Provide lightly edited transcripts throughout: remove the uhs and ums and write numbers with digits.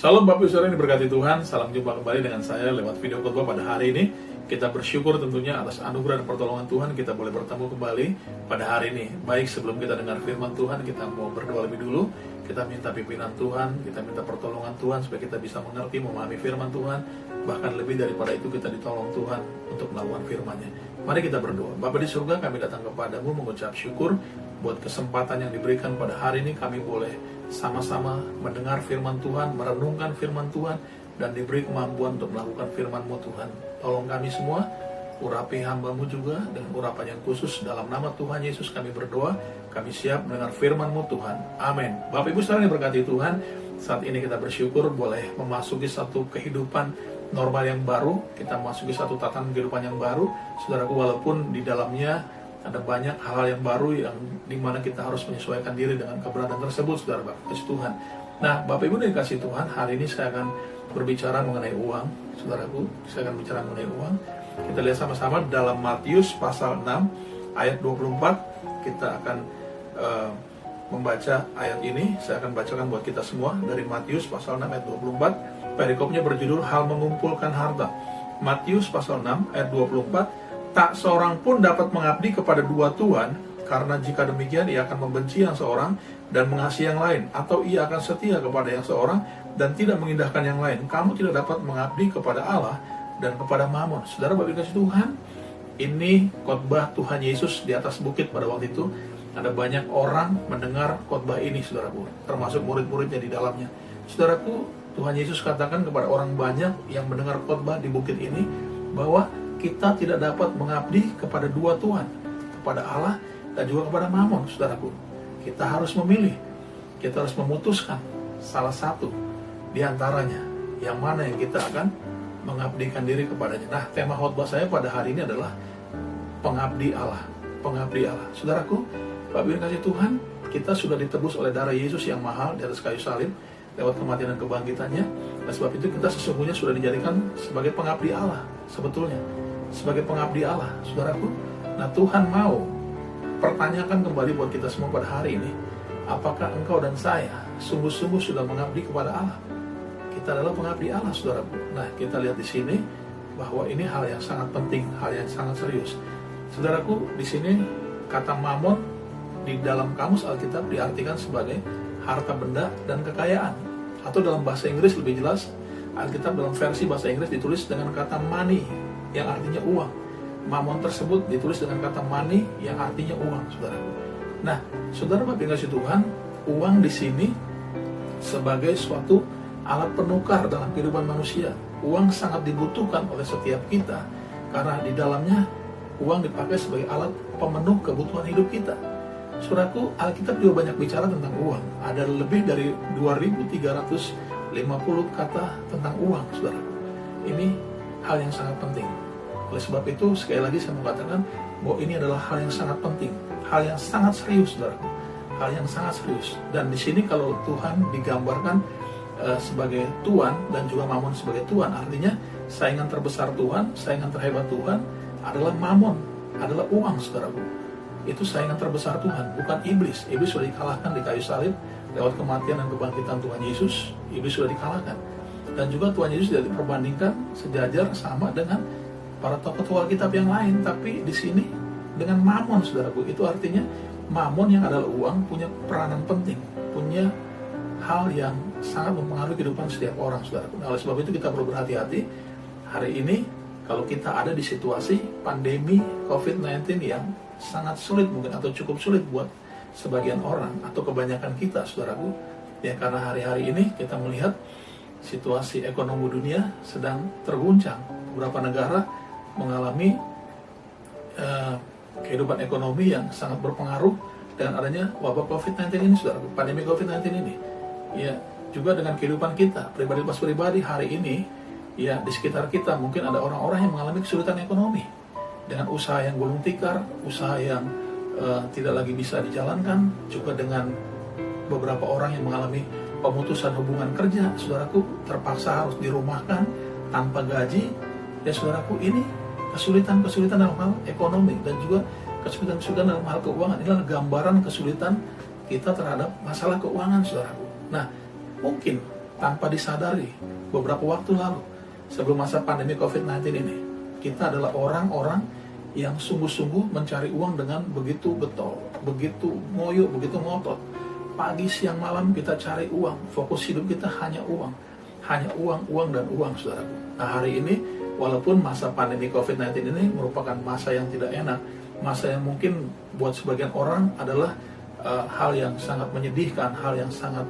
Salam Bapak Ibu Saudara yang diberkati Tuhan, salam jumpa kembali dengan saya lewat video khotbah pada hari ini. Kita bersyukur tentunya atas anugerah dan pertolongan Tuhan, kita boleh bertemu kembali pada hari ini. Baik, sebelum kita dengar firman Tuhan, kita mau berdoa lebih dulu. Kita minta pimpinan Tuhan, kita minta pertolongan Tuhan supaya kita bisa mengerti, memahami firman Tuhan. Bahkan lebih daripada itu, kita ditolong Tuhan untuk melakukan firman-Nya. Mari kita berdoa. Bapa di surga, kami datang kepadamu mengucap syukur buat kesempatan yang diberikan pada hari ini. Kami boleh sama-sama mendengar firman Tuhan, merenungkan firman Tuhan, dan diberi kemampuan untuk melakukan firman-Mu Tuhan. Tolong kami semua, urapi hamba-Mu juga dengan urapan yang khusus. Dalam nama Tuhan Yesus kami berdoa, kami siap mendengar firman-Mu Tuhan. Amin. Bapak Ibu Saudara yang diberkati Tuhan, saat ini kita bersyukur boleh memasuki satu kehidupan normal yang baru. Kita memasuki satu tatanan kehidupan yang baru. Saudaraku, walaupun di dalamnya ada banyak hal yang baru yang dimana kita harus menyesuaikan diri dengan keberadaan tersebut, saudara Bapak kasih Tuhan. Nah, Bapak Ibu dikasih Tuhan, hari ini saya akan berbicara mengenai uang. Saudaraku, saya akan bicara mengenai uang. Kita lihat sama-sama dalam Matius pasal 6 ayat 24. Kita akan membaca ayat ini. Saya akan bacakan buat kita semua dari Matius pasal 6 ayat 24. Perikopnya berjudul hal mengumpulkan harta. Matius pasal 6 ayat 24. Tak seorang pun dapat mengabdi kepada dua tuan, karena jika demikian ia akan membenci yang seorang dan mengasihi yang lain, atau ia akan setia kepada yang seorang dan tidak mengindahkan yang lain. Kamu tidak dapat mengabdi kepada Allah dan kepada Mammon. Saudara Bapak kasih Tuhan, ini khotbah Tuhan Yesus di atas bukit pada waktu itu. Ada banyak orang mendengar khotbah ini, saudaraku, termasuk murid-muridnya di dalamnya. Saudaraku, Tuhan Yesus katakan kepada orang banyak yang mendengar khotbah di bukit ini bahwa kita tidak dapat mengabdi kepada dua tuan, kepada Allah dan juga kepada Mammon, saudaraku. Kita harus memilih, kita harus memutuskan salah satu di antaranya, yang mana yang kita akan mengabdikan diri kepadanya. Nah, tema khotbah saya pada hari ini adalah pengabdi Allah, pengabdi Allah. Saudaraku, Bapak Ibu kasih Tuhan, kita sudah ditebus oleh darah Yesus yang mahal di atas kayu salib, lewat kematian dan kebangkitannya. Dan sebab itu kita sesungguhnya sudah dijadikan sebagai pengabdi Allah, sebetulnya sebagai pengabdi Allah, saudaraku. Nah, Tuhan mau pertanyakan kembali buat kita semua pada hari ini, apakah engkau dan saya sungguh-sungguh sudah mengabdi kepada Allah? Kita adalah pengabdi Allah, saudaraku. Nah, kita lihat di sini bahwa ini hal yang sangat penting, hal yang sangat serius. Saudaraku, di sini kata Mammon di dalam kamus Alkitab diartikan sebagai harta benda dan kekayaan. Atau dalam bahasa Inggris lebih jelas, Alkitab dalam versi bahasa Inggris ditulis dengan kata money, yang artinya uang. Mammon tersebut ditulis dengan kata money, yang artinya uang, saudaraku. Nah, saudara Bapak kasih Tuhan, uang di sini sebagai suatu alat penukar dalam kehidupan manusia. Uang sangat dibutuhkan oleh setiap kita, karena di dalamnya uang dipakai sebagai alat pemenuh kebutuhan hidup kita. Saudaraku, Alkitab juga banyak bicara tentang uang. Ada lebih dari 2350 kata tentang uang, saudaraku. Ini hal yang sangat penting. Oleh sebab itu, sekali lagi saya mengatakan bahwa ini adalah hal yang sangat penting, hal yang sangat serius, saudaraku, hal yang sangat serius. Dan di sini kalau Tuhan digambarkan sebagai tuan dan juga Mammon sebagai tuan, artinya saingan terbesar Tuhan, saingan terhebat Tuhan adalah Mammon, adalah uang, saudaraku. Itu saingan terbesar Tuhan, bukan iblis. Iblis sudah dikalahkan di kayu salib lewat kematian dan kebangkitan Tuhan Yesus. Iblis sudah dikalahkan. Dan juga Tuhan Yesus tidak diperbandingkan sejajar sama dengan para tokoh-tokoh Alkitab yang lain, tapi di sini dengan Mammon, saudaraku. Itu artinya Mammon yang adalah uang punya peranan penting, punya hal yang sangat mempengaruhi kehidupan setiap orang, saudaraku. Nah, oleh sebab itu kita perlu berhati-hati hari ini kalau kita ada di situasi pandemi COVID-19 yang sangat sulit mungkin, atau cukup sulit buat sebagian orang atau kebanyakan kita, saudaraku. Ya, karena hari-hari ini kita melihat situasi ekonomi dunia sedang terguncang. Beberapa negara mengalami kehidupan ekonomi yang sangat berpengaruh dengan adanya wabah COVID-19 ini, saudaraku, pandemi COVID-19 ini. Ya, juga dengan kehidupan kita pribadi hari ini, ya, di sekitar kita mungkin ada orang-orang yang mengalami kesulitan ekonomi dengan usaha yang gulung tikar, usaha yang tidak lagi bisa dijalankan, juga dengan beberapa orang yang mengalami pemutusan hubungan kerja, saudaraku, terpaksa harus dirumahkan tanpa gaji. Ya, saudaraku, ini kesulitan-kesulitan dalam hal ekonomi dan juga kesulitan-kesulitan dalam hal keuangan. Inilah gambaran kesulitan kita terhadap masalah keuangan, saudaraku. Nah, mungkin tanpa disadari beberapa waktu lalu, sebelum masa pandemi COVID-19 ini, kita adalah orang-orang yang sungguh-sungguh mencari uang dengan begitu getol, begitu ngoyo, begitu ngotot. Pagi, siang, malam kita cari uang. Fokus hidup kita hanya uang. Hanya uang, uang, dan uang, saudaraku. Nah, hari ini, walaupun masa pandemi COVID-19 ini merupakan masa yang tidak enak, masa yang mungkin buat sebagian orang adalah hal yang sangat menyedihkan, hal yang sangat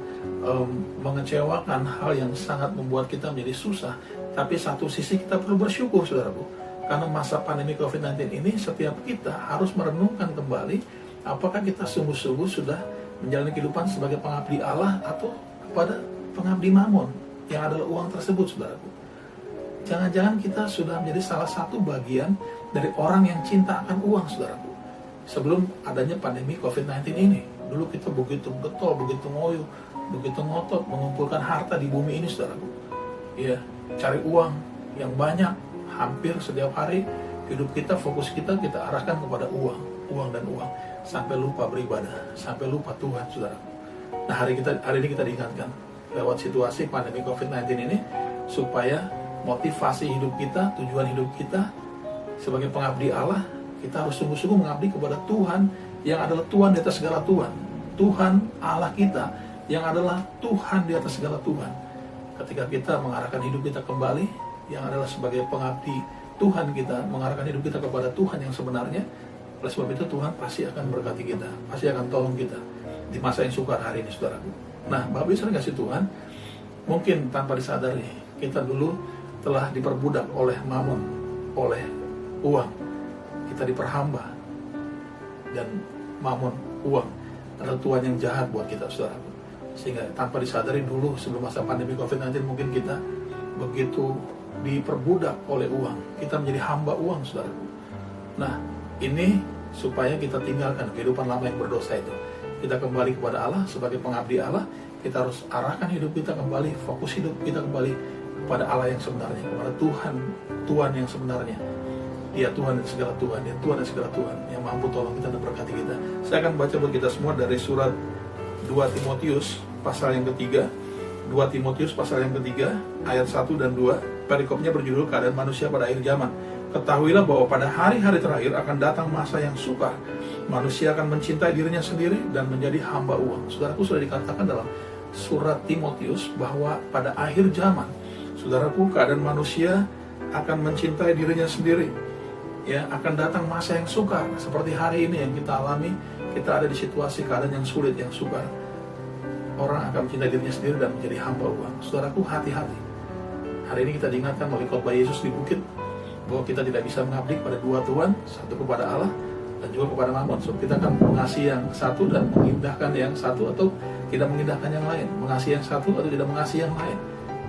mengecewakan, hal yang sangat membuat kita menjadi susah. Tapi satu sisi kita perlu bersyukur, saudaraku. Karena masa pandemi COVID-19 ini, setiap kita harus merenungkan kembali apakah kita sungguh-sungguh sudah menjalani kehidupan sebagai pengabdi Allah atau kepada pengabdi mamon yang adalah uang tersebut, saudaraku. Jangan-jangan kita sudah menjadi salah satu bagian dari orang yang cinta akan uang, saudaraku. Sebelum adanya pandemi COVID-19 ini, dulu kita begitu getol, begitu ngoyo, begitu ngotot mengumpulkan harta di bumi ini, saudaraku. Ya, cari uang yang banyak, hampir setiap hari hidup kita, fokus kita arahkan kepada uang, uang dan uang, sampai lupa beribadah, sampai lupa Tuhan, saudaraku. Nah, hari ini kita diingatkan lewat situasi pandemi COVID-19 ini, supaya motivasi hidup kita, tujuan hidup kita sebagai pengabdi Allah, kita harus sungguh-sungguh mengabdi kepada Tuhan yang adalah Tuhan di atas segala Tuhan. Tuhan Allah kita yang adalah Tuhan di atas segala Tuhan. Ketika kita mengarahkan hidup kita kembali, yang adalah sebagai pengabdi Tuhan kita, mengarahkan hidup kita kepada Tuhan yang sebenarnya, oleh sebab itu Tuhan pasti akan berkati kita, pasti akan tolong kita di masa yang sukar hari ini, saudaraku. Nah, Bapak Ibu sering kasih Tuhan, mungkin tanpa disadari, kita dulu telah diperbudak oleh mamon, oleh uang. Kita diperhamba, dan mamon, uang adalah Tuhan yang jahat buat kita, saudaraku. Sehingga tanpa disadari dulu sebelum masa pandemi COVID-19 mungkin kita begitu diperbudak oleh uang, kita menjadi hamba uang, saudaraku. Nah, ini supaya kita tinggalkan kehidupan lama yang berdosa itu, kita kembali kepada Allah sebagai pengabdi Allah. Kita harus arahkan hidup kita kembali, fokus hidup kita kembali kepada Allah yang sebenarnya, kepada Tuhan yang sebenarnya. Dia Tuhan dan segala Tuhan, Dia Tuhan dan segala Tuhan yang mampu tolong kita dan berkati kita. Saya akan baca buat kita semua dari surat 2 Timotius pasal yang ketiga. 2 Timotius pasal yang ketiga ayat 1 dan 2. Perikopnya berjudul keadaan manusia pada akhir zaman. Ketahuilah bahwa pada hari-hari terakhir akan datang masa yang sukar. Manusia akan mencintai dirinya sendiri dan menjadi hamba uang. Saudaraku, sudah dikatakan dalam surat Timotius bahwa pada akhir zaman, saudaraku, keadaan manusia akan mencintai dirinya sendiri. Ya, akan datang masa yang sukar seperti hari ini yang kita alami. Kita ada di situasi keadaan yang sulit, yang sukar. Orang akan mencintai dirinya sendiri dan menjadi hamba uang. Saudaraku, hati-hati. Hari ini kita diingatkan melalui khotbah Yesus di bukit bahwa kita tidak bisa mengabdi kepada dua Tuhan, satu kepada Allah dan juga kepada mamon. So, kita akan mengasihi yang satu dan mengindahkan yang satu, atau tidak mengindahkan yang lain, mengasihi yang satu atau tidak mengasihi yang lain.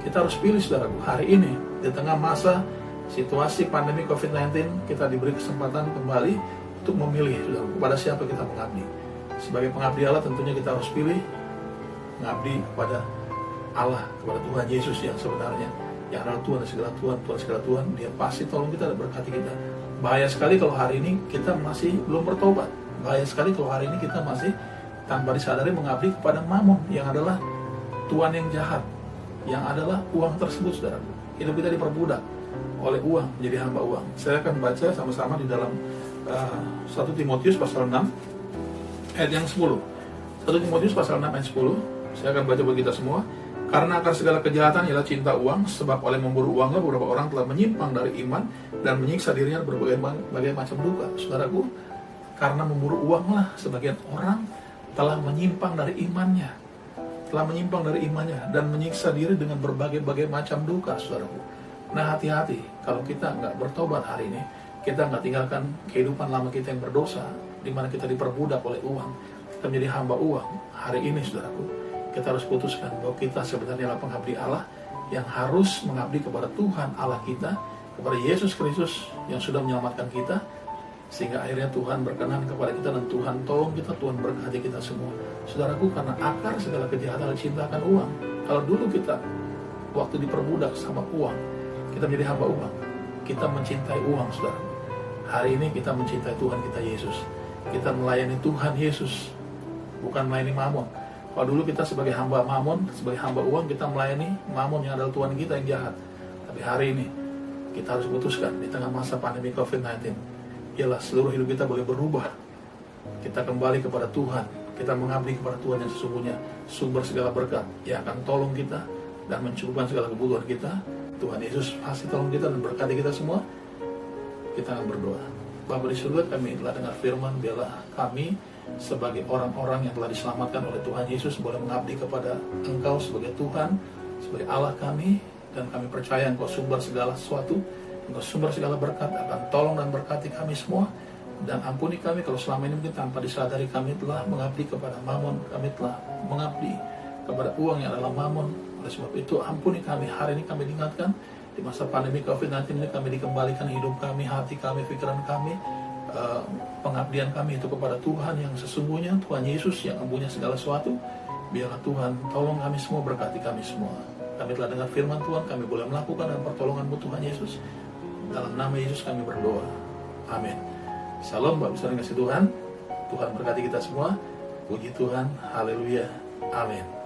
Kita harus pilih, saudaraku. Hari ini di tengah masa situasi pandemi COVID-19, kita diberi kesempatan kembali untuk memilih, saudaraku, kepada siapa kita mengabdi. Sebagai pengabdi Allah tentunya kita harus pilih mengabdi kepada Allah, kepada Tuhan Yesus yang sebenarnya, yang adalah Tuhan dan segala Tuhan, Tuhan segala Tuhan. Dia pasti tolong kita dan berkati kita. Bahaya sekali kalau hari ini kita masih belum bertobat. Bahaya sekali kalau hari ini kita masih tanpa disadari mengabdi kepada mamon, yang adalah Tuhan yang jahat, yang adalah uang tersebut, saudaraku. Hidup kita diperbudak oleh uang, menjadi hamba uang. Saya akan baca sama-sama di dalam 1 Timotius pasal 6 ayat yang 10. 1 Timotius pasal 6 ayat 10. Saya akan baca buat kita semua. Karena akar segala kejahatan ialah cinta uang, sebab oleh memburu uanglah beberapa orang telah menyimpang dari iman dan menyiksa dirinya berbagai macam duka. Saudaraku, karena memburu uanglah sebagian orang telah menyimpang dari imannya, dan menyiksa diri dengan berbagai macam duka, saudaraku. Nah, hati-hati kalau kita nggak bertobat hari ini, kita nggak tinggalkan kehidupan lama kita yang berdosa, di mana kita diperbudak oleh uang, kita menjadi hamba uang. Hari ini, saudaraku, kita harus putuskan bahwa kita sebenarnya adalah pengabdi Allah yang harus mengabdi kepada Tuhan Allah kita, kepada Yesus Kristus yang sudah menyelamatkan kita, sehingga akhirnya Tuhan berkenan kepada kita dan Tuhan tolong kita, Tuhan berkati kita semua. Saudaraku, karena akar segala kejahatan cintakan uang. Kalau dulu kita waktu diperbudak sama uang, kita menjadi hamba uang, kita mencintai uang, saudaraku. Hari ini kita mencintai Tuhan kita Yesus. Kita melayani Tuhan Yesus, bukan melayani mamon. Kalau dulu kita sebagai hamba mamon, sebagai hamba uang, kita melayani mamon yang adalah Tuhan kita yang jahat. Tapi hari ini kita harus putuskan di tengah masa pandemi COVID-19, ialah seluruh hidup kita boleh berubah. Kita kembali kepada Tuhan, kita mengabdi kepada Tuhan yang sesungguhnya sumber segala berkat, yang akan tolong kita dan mencukupkan segala kebutuhan kita. Tuhan Yesus pasti tolong kita dan berkati kita semua. Kita akan berdoa. Bapa di surga, kami telah dengar firman, biarlah kami sebagai orang-orang yang telah diselamatkan oleh Tuhan Yesus boleh mengabdi kepada Engkau sebagai Tuhan, sebagai Allah kami, dan kami percaya Engkau sumber segala sesuatu, Engkau sumber segala berkat, akan tolong dan berkati kami semua. Dan ampuni kami kalau selama ini mungkin tanpa disadari kami telah mengabdi kepada mamon, kami telah mengabdi kepada uang yang adalah mamon. Oleh sebab itu ampuni kami, hari ini kami diingatkan di masa pandemi COVID-19 ini kami dikembalikan hidup kami, hati kami, pikiran kami, pengabdian kami itu kepada Tuhan yang sesungguhnya, Tuhan Yesus yang mempunyai segala sesuatu. Biarlah Tuhan tolong kami semua, berkati kami semua. Kami telah dengar firman Tuhan, kami boleh melakukan dan pertolongan-Mu Tuhan Yesus. Dalam nama Yesus kami berdoa. Amin. Shalom Bapak Ibu kasih Tuhan. Tuhan berkati kita semua. Puji Tuhan. Haleluya. Amin.